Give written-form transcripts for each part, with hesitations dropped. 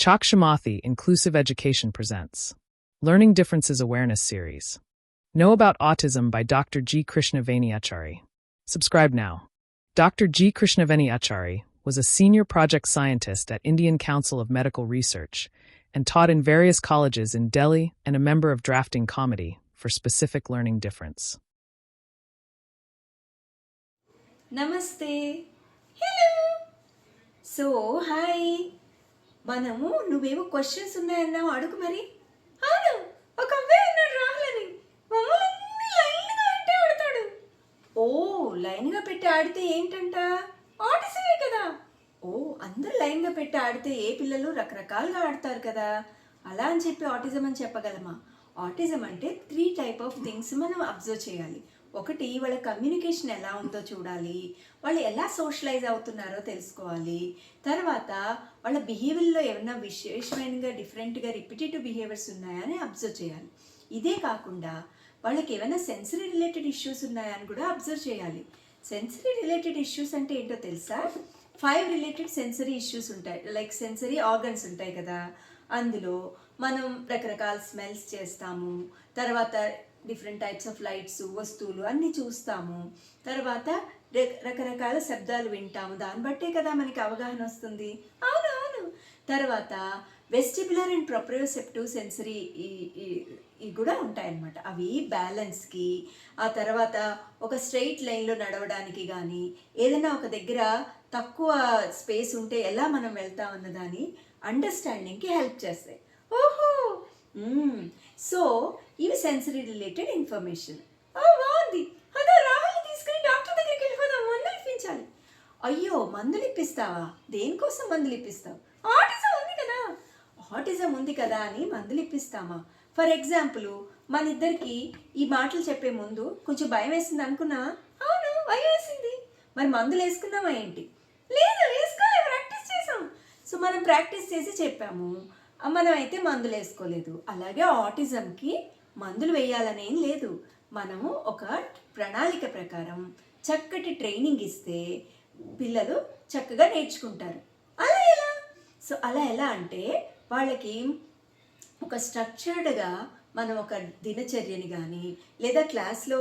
Chakshamathi Inclusive Education presents Learning Differences Awareness Series. Know about autism by Dr. G. Krishnaveni Achari. Subscribe now. Dr. G. Krishnaveni Achari was a senior project scientist at Indian Council of Medical Research and taught in various colleges in Delhi and a member of Drafting Committee for Specific Learning Difference. Namaste. Hello. So, hi. మనము నువ్వేవో questions ఉన్నాయన్నావు అడుగు మరి. అవును, ఒక అబ్బాయి అన్నాడు రాహులని, మమ్మల్ని లైన్గా అంటే ఆడతాడు. ఓ, లైన్గా పెట్టి ఆడితే ఏంటంట? ఆటిజమే కదా. ఓ, అందరూ లైన్గా పెట్టి ఆడితే ఏ పిల్లలు రకరకాలుగా ఆడతారు కదా, అలా అని చెప్పి ఆటిజం అని చెప్పగలమా? ఆటిజం అంటే 3 టైప్ ఆఫ్ థింగ్స్ మనం అబ్జర్వ్ చేయాలి. ఒకటి, వాళ్ళ కమ్యూనికేషన్ ఎలా ఉందో చూడాలి, వాళ్ళు ఎలా సోషలైజ్ అవుతున్నారో తెలుసుకోవాలి. తర్వాత వాళ్ళ బిహేవియర్లో ఏమైనా విశేషమైనగా డిఫరెంట్గా రిపిటేటివ్ బిహేవియర్స్ ఉన్నాయా అని అబ్జర్వ్ చేయాలి. ఇదే కాకుండా వాళ్ళకి ఏమైనా సెన్సరీ రిలేటెడ్ ఇష్యూస్ ఉన్నాయా అని కూడా అబ్జర్వ్ చేయాలి. సెన్సరీ రిలేటెడ్ ఇష్యూస్ అంటే ఏంటో తెలుసా? 5 రిలేటెడ్ సెన్సరీ ఇష్యూస్ ఉంటాయి. లైక్ సెన్సరీ ఆర్గన్స్ ఉంటాయి కదా, అందులో మనం రకరకాల స్మెల్స్ చేస్తాము, తర్వాత డిఫరెంట్ టైప్స్ ఆఫ్ లైట్స్, వస్తువులు అన్నీ చూస్తాము, తర్వాత రకరకాల శబ్దాలు వింటాము, దాన్ని బట్టే కదా మనకి అవగాహన వస్తుంది. అవును అవును. తర్వాత వెస్టిబులర్ అండ్ ప్రొప్రియోసెప్టివ్ సెన్సరీ ఇవి కూడా ఉంటాయన్నమాట. అవి బ్యాలెన్స్కి, ఆ తర్వాత ఒక స్ట్రెయిట్ లైన్లో నడవడానికి కానీ, ఏదైనా ఒక దగ్గర తక్కువ స్పేస్ ఉంటే ఎలా మనం వెళ్తాం అన్నదాన్ని అండర్స్టాండింగ్కి హెల్ప్ చేస్తాయి. ఓహో, సో ఇవి సెన్సరీ రిలేటెడ్ ఇన్ఫర్మేషన్. బాగుంది. అదే రాహుల్ని తీసుకుని డాక్టర్ దగ్గరికి వెళ్ళిపోదాం, మందులు ఇప్పించాలి. అయ్యో, మందులు ఇప్పిస్తావా? దేనికోసం మందులు ఇప్పిస్తావు? ఆటిజం ఉంది కదా. ఆటిజం ఉంది కదా అని మందులు ఇప్పిస్తామా? ఫర్ ఎగ్జాంపుల్, మన ఇద్దరికి ఈ మాటలు చెప్పే ముందు కొంచెం భయం వేసింది అనుకున్నా. అవును, భయం వేసింది. మరి మందులు వేసుకున్నామా ఏంటి? లేదు, వేసుకోలేదు, ప్రాక్టీస్ చేసాం. సో మనం ప్రాక్టీస్ చేసి చెప్పాము, మనం అయితే మందులు వేసుకోలేదు. అలాగే ఆటిజంకి మందులు వేయాలనేం లేదు. మనము ఒక ప్రణాళిక ప్రకారం చక్కటి ట్రైనింగ్ ఇస్తే పిల్లలు చక్కగా నేర్చుకుంటారు. అలా ఎలా? సో అలా ఎలా అంటే, వాళ్ళకి ఒక స్ట్రక్చర్డ్గా మనం ఒక దినచర్యని కానీ, లేదా క్లాస్లో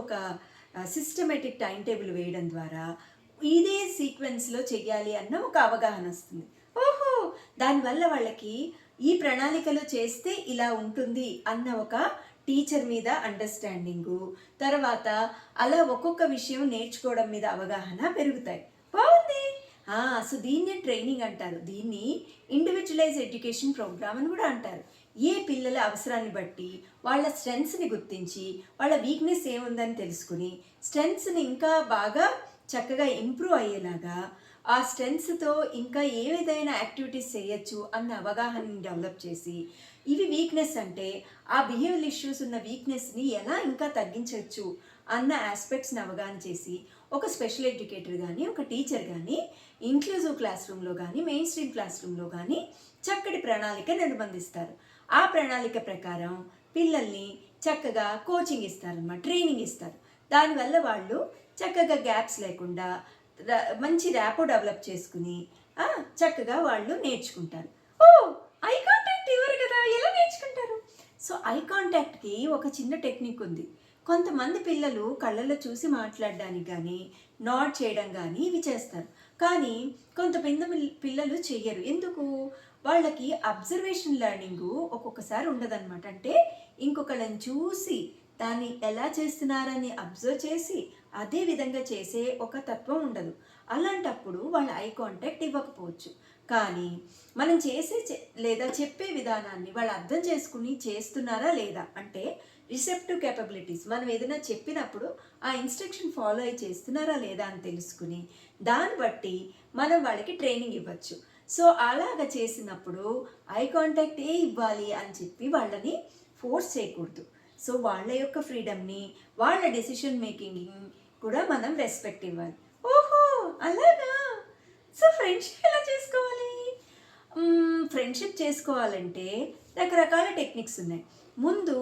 ఒక సిస్టమేటిక్ టైం టేబుల్ వేయడం ద్వారా ఇదే సీక్వెన్స్లో చెయ్యాలి అన్న ఒక అవగాహన వస్తుంది. ఓహో, దానివల్ల వాళ్ళకి ఈ ప్రణాళికలో చేస్తే ఇలా ఉంటుంది అన్న ఒక టీచర్ మీద అండర్స్టాండింగు, తర్వాత అలా ఒక్కొక్క విషయం నేర్చుకోవడం మీద అవగాహన పెరుగుతాయి. బాగుంది. సో దీన్నే ట్రైనింగ్ అంటారు. దీన్ని ఇండివిజువలైజ్ ఎడ్యుకేషన్ ప్రోగ్రామ్ అని కూడా అంటారు. ఏ పిల్లల అవసరాన్ని బట్టి వాళ్ళ స్ట్రెంగ్స్ని గుర్తించి, వాళ్ళ వీక్నెస్ ఏముందని తెలుసుకుని, స్ట్రెంగ్స్ని ఇంకా బాగా చక్కగా ఇంప్రూవ్ అయ్యేలాగా, ఆ స్ట్రెంగ్స్తో ఇంకా ఏ విధమైన యాక్టివిటీస్ చేయొచ్చు అన్న అవగాహనని డెవలప్ చేసి, ఇవి వీక్నెస్ అంటే ఆ బిహేవియర్ ఇష్యూస్ ఉన్న వీక్నెస్ని ఎలా ఇంకా తగ్గించవచ్చు అన్న ఆస్పెక్ట్స్ని అవగాహన చేసి, ఒక స్పెషల్ ఎడ్యుకేటర్ కానీ, ఒక టీచర్ కానీ ఇంక్లూజివ్ క్లాస్ రూమ్లో కానీ, మెయిన్ స్ట్రీమ్ క్లాస్ రూమ్లో కానీ చక్కటి ప్రణాళిక నిర్బంధిస్తారు. ఆ ప్రణాళిక ప్రకారం పిల్లల్ని చక్కగా కోచింగ్ ఇస్తారన్నమాట, ట్రైనింగ్ ఇస్తారు. దానివల్ల వాళ్ళు చక్కగా గ్యాప్స్ లేకుండా మంచి ర్యాపో డెవలప్ చేసుకుని చక్కగా వాళ్ళు నేర్చుకుంటారు. ఓ, ఐ కాంటాక్ట్ ఇవ్వరు కదా, ఎలా నేర్చుకుంటారు? సో ఐ కాంటాక్ట్కి ఒక చిన్న టెక్నిక్ ఉంది. కొంతమంది పిల్లలు కళ్ళల్లో చూసి మాట్లాడడానికి కానీ, నాడ్ చేయడం కానీ ఇవి చేస్తారు. కానీ పిల్లలు చెయ్యరు. ఎందుకు? వాళ్ళకి అబ్జర్వేషన్ లెర్నింగు ఒక్కొక్కసారి ఉండదన్నమాట. అంటే ఇంకొకళ్ళని చూసి దాన్ని ఎలా చేస్తున్నారని అబ్జర్వ్ చేసి అదే విధంగా చేసే ఒక తత్వం ఉండదు. అలాంటప్పుడు వాళ్ళ ఐ కాంటాక్ట్ ఇవ్వకపోవచ్చు. కానీ మనం లేదా చెప్పే విధానాన్ని వాళ్ళు అర్థం చేసుకుని చేస్తున్నారా లేదా అంటే, రిసెప్టివ్ కేపబిలిటీస్, మనం ఏదైనా చెప్పినప్పుడు ఆ ఇన్స్ట్రక్షన్ ఫాలో అయ్యి చేస్తున్నారా లేదా అని తెలుసుకుని దాన్ని బట్టి మనం వాళ్ళకి ట్రైనింగ్ ఇవ్వచ్చు. సో అలాగ చేసినప్పుడు ఐ కాంటాక్ట్ ఇవ్వాలి అని చెప్పి వాళ్ళని ఫోర్స్ చేయకూడదు. సో వాళ్ళ యొక్క ఫ్రీడమ్ని, వాళ్ళ డెసిషన్ మేకింగ్ కూడా మనం రెస్పెక్ట్ ఇవ్వాలి. ఓహో, అలాగా. సో ఫ్రెండ్షిప్ ఎలా చేసుకోవాలి? ఫ్రెండ్షిప్ చేసుకోవాలంటే రకరకాల టెక్నిక్స్ ఉన్నాయి. ముందు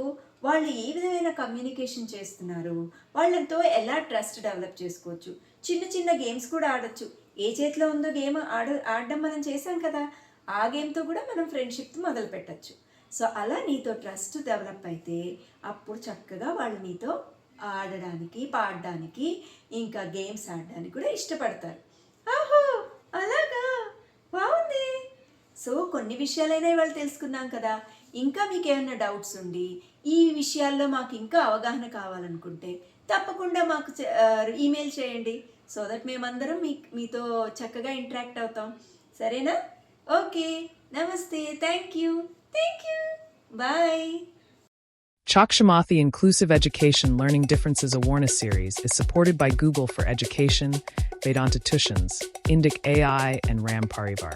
వాళ్ళు ఏ విధమైన కమ్యూనికేషన్ చేస్తున్నారు, వాళ్ళతో ఎలా ట్రస్ట్ డెవలప్ చేసుకోవచ్చు. చిన్న చిన్న గేమ్స్ కూడా ఆడొచ్చు. ఏ చేతిలో ఉందో గేమ్ ఆడడం మనం చేసాం కదా, ఆ గేమ్తో కూడా మనం ఫ్రెండ్షిప్ మొదలు పెట్టచ్చు. సో అలా నీతో ట్రస్ట్ డెవలప్ అయితే అప్పుడు చక్కగా వాళ్ళు నీతో ఆడడానికి, పాడడానికి, ఇంకా గేమ్స్ ఆడడానికి కూడా ఇష్టపడతారు. ఆహో, అలాగా, బాగుంది. సో కొన్ని విషయాలైనా ఇవాళ తెలుసుకున్నాం కదా. ఇంకా మీకు ఏమైనా డౌట్స్ ఉండి ఈ విషయాల్లో మాకు ఇంకా అవగాహన కావాలనుకుంటే తప్పకుండా మాకు ఈమెయిల్ చేయండి. సో దట్ మేమందరం మీతో చక్కగా ఇంటరాక్ట్ అవుతాం. సరేనా? ఓకే, నమస్తే, thank you, bye. Chakshamathi Inclusive Education Learning Differences Awareness Series is supported by Google for Education, Vedanta Tuitions, Indic AI, and Ram Parivar.